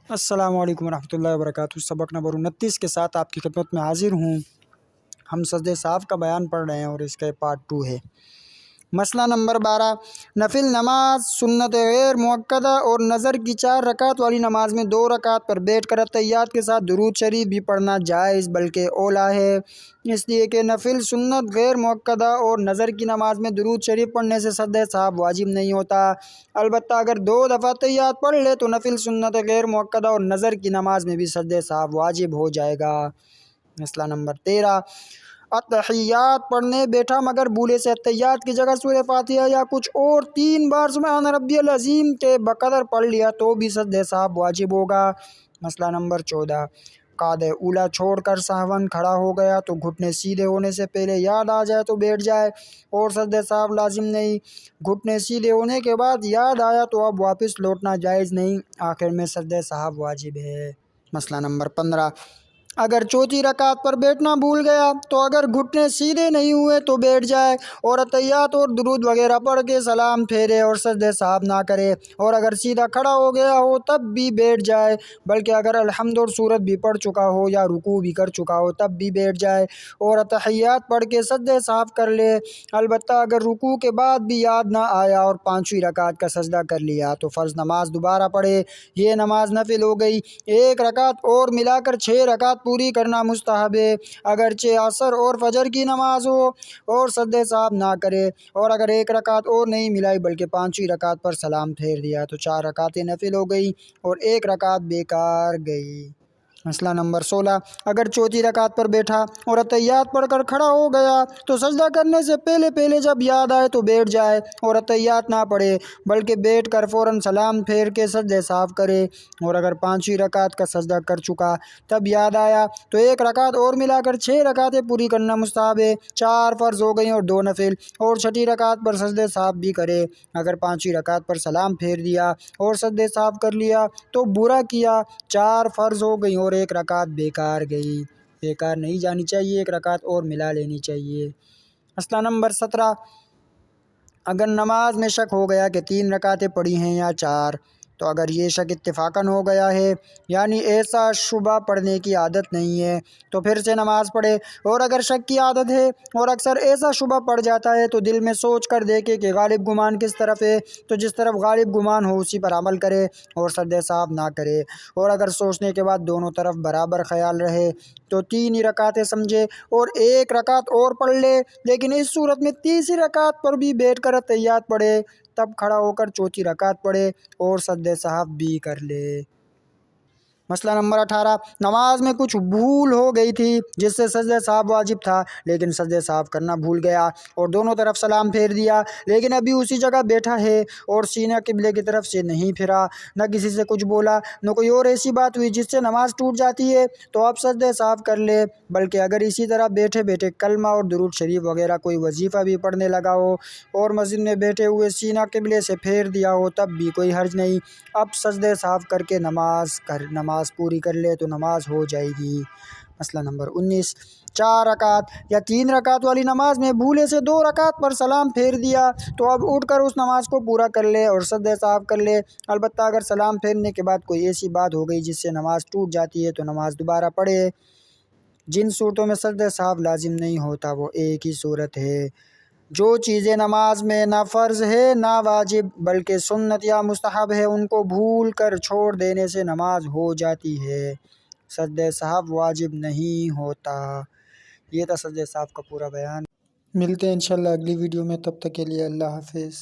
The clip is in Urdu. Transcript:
السلام علیکم ورحمۃ اللہ وبرکاتہ۔ سبق نمبر 29 کے ساتھ آپ کی خدمت میں حاضر ہوں۔ ہم سجدہ صاف کا بیان پڑھ رہے ہیں اور اس کا پارٹ 2 ہے۔ مسئلہ نمبر 12، نفل نماز سنت غیر مؤکدہ اور نظر کی 4 رکعت والی نماز میں 2 رکعت پر بیٹھ کر اتحیات کے ساتھ درود شریف بھی پڑھنا جائز بلکہ اولیٰ ہے، اس لیے کہ نفل سنت غیر مؤکدہ اور نظر کی نماز میں درود شریف پڑھنے سے سجدہ صاحب واجب نہیں ہوتا۔ البتہ اگر 2 دفعہ اتحیات پڑھ لے تو نفل سنت غیر مؤکدہ اور نظر کی نماز میں بھی سجدہ صاحب واجب ہو جائے گا۔ مسئلہ نمبر 13، اتحیات پڑھنے بیٹھا مگر بھولے سے اتحیات کی جگہ سورہ فاتحہ یا کچھ اور 3 بار سبحان ربی العظیم کے بقدر پڑھ لیا تو بھی سجدہ صاحب واجب ہوگا۔ مسئلہ نمبر 14، قاعدہ اولیٰ چھوڑ کر سہون کھڑا ہو گیا تو گھٹنے سیدھے ہونے سے پہلے یاد آ جائے تو بیٹھ جائے اور سجدہ صاحب لازم نہیں، گھٹنے سیدھے ہونے کے بعد یاد آیا تو اب واپس لوٹنا جائز نہیں، آخر میں سجدہ صاحب واجب ہے۔ مسئلہ نمبر 15، اگر چوتھی رکعت پر بیٹھنا بھول گیا تو اگر گھٹنے سیدھے نہیں ہوئے تو بیٹھ جائے اور اتحیات اور درود وغیرہ پڑھ کے سلام پھیرے اور سجدہ صاحب نہ کرے، اور اگر سیدھا کھڑا ہو گیا ہو تب بھی بیٹھ جائے، بلکہ اگر الحمد اور سورت بھی پڑھ چکا ہو یا رکوع بھی کر چکا ہو تب بھی بیٹھ جائے اور اتحیات پڑھ کے سجدہ صاحب کر لے۔ البتہ اگر رکوع کے بعد بھی یاد نہ آیا اور 5ویں رکعت کا سجدہ کر لیا تو فرض نماز دوبارہ پڑھے، یہ نماز نفل ہو گئی۔ 1 رکعت اور ملا کر 6 رکعت پوری کرنا مستحب ہے، اگرچہ عصر اور فجر کی نماز ہو اور سجدہ صاحب نہ کرے، اور اگر 1 رکعت اور نہیں ملائی بلکہ 5ویں رکعت پر سلام پھیر دیا تو 4 رکعتیں نفل ہو گئی اور 1 رکعت بیکار گئی۔ مسئلہ نمبر 16، اگر چوتھی رکعت پر بیٹھا اور اتحیات پڑھ کر کھڑا ہو گیا تو سجدہ کرنے سے پہلے جب یاد آئے تو بیٹھ جائے اور اتحیات نہ پڑھے بلکہ بیٹھ کر فوراً سلام پھیر کے سجدہ صاحب کرے، اور اگر 5ویں رکعت کا سجدہ کر چکا تب یاد آیا تو 1 رکعت اور ملا کر 6 رکعتیں پوری کرنا مستحب ہے، 4 فرض ہو گئیں اور 2 نفل، اور 6ٹھی رکعت پر سجدہ صاحب بھی کرے۔ اگر 5ویں رکعت پر سلام پھیر دیا اور سجدہ صاحب کر لیا تو برا کیا، 4 فرض ہو گئیں اور 1 رکعت بیکار گئی، بیکار نہیں جانی چاہیے، 1 رکعت اور ملا لینی چاہیے۔ مسئلہ نمبر 17، اگر نماز میں شک ہو گیا کہ 3 رکعتیں پڑھی ہیں یا 4، تو اگر یہ شک اتفاقاً ہو گیا ہے یعنی ایسا شبہ پڑھنے کی عادت نہیں ہے تو پھر سے نماز پڑھے، اور اگر شک کی عادت ہے اور اکثر ایسا شبہ پڑ جاتا ہے تو دل میں سوچ کر دیکھے کہ غالب گمان کس طرف ہے تو جس طرف غالب گمان ہو اسی پر عمل کرے اور سجدہ صاحب نہ کرے، اور اگر سوچنے کے بعد دونوں طرف برابر خیال رہے تو 3 ہی رکعتیں سمجھے اور 1 رکعت اور پڑھ لے، لیکن اس صورت میں تیسری رکعت پر بھی بیٹھ کر اتحیات پڑھے، تب کھڑا ہو کر چوتھی رکعت پڑھے اور سجدہ صاحب بھی کر لے۔ مسئلہ نمبر 18، نماز میں کچھ بھول ہو گئی تھی جس سے سجدہ صاحب واجب تھا لیکن سجدہ صاحب کرنا بھول گیا اور دونوں طرف سلام پھیر دیا، لیکن ابھی اسی جگہ بیٹھا ہے اور سینہ قبلے کی طرف سے نہیں پھرا، نہ کسی سے کچھ بولا، نہ کوئی اور ایسی بات ہوئی جس سے نماز ٹوٹ جاتی ہے تو اب سجدہ صاحب کر لے، بلکہ اگر اسی طرح بیٹھے بیٹھے کلمہ اور درود شریف وغیرہ کوئی وظیفہ بھی پڑھنے لگا ہو اور مسجد میں بیٹھے ہوئے سینہ قبلے سے پھیر دیا ہو تب بھی کوئی حرج نہیں، اب سجدہ صاحب کر کے نماز پوری کر لے تو نماز ہو جائے گی۔ مسئلہ نمبر 19، 4 رکعت یا 3 رکعت والی نماز میں بھولے سے 2 رکعت پر سلام پھیر دیا تو اب اٹھ کر اس نماز کو پورا کر لے اور سجدہ صاحب کر لے، البتہ اگر سلام پھیرنے کے بعد کوئی ایسی بات ہو گئی جس سے نماز ٹوٹ جاتی ہے تو نماز دوبارہ پڑھے۔ جن صورتوں میں سجدہ صاحب لازم نہیں ہوتا وہ ایک ہی صورت ہے، جو چیزیں نماز میں نہ فرض ہے نہ واجب بلکہ سنت یا مستحب ہے ان کو بھول کر چھوڑ دینے سے نماز ہو جاتی ہے، سجدہ صاحب واجب نہیں ہوتا۔ یہ تھا سجدہ صاحب کا پورا بیان۔ ملتے ہیں انشاءاللہ اگلی ویڈیو میں، تب تک کے لیے اللہ حافظ۔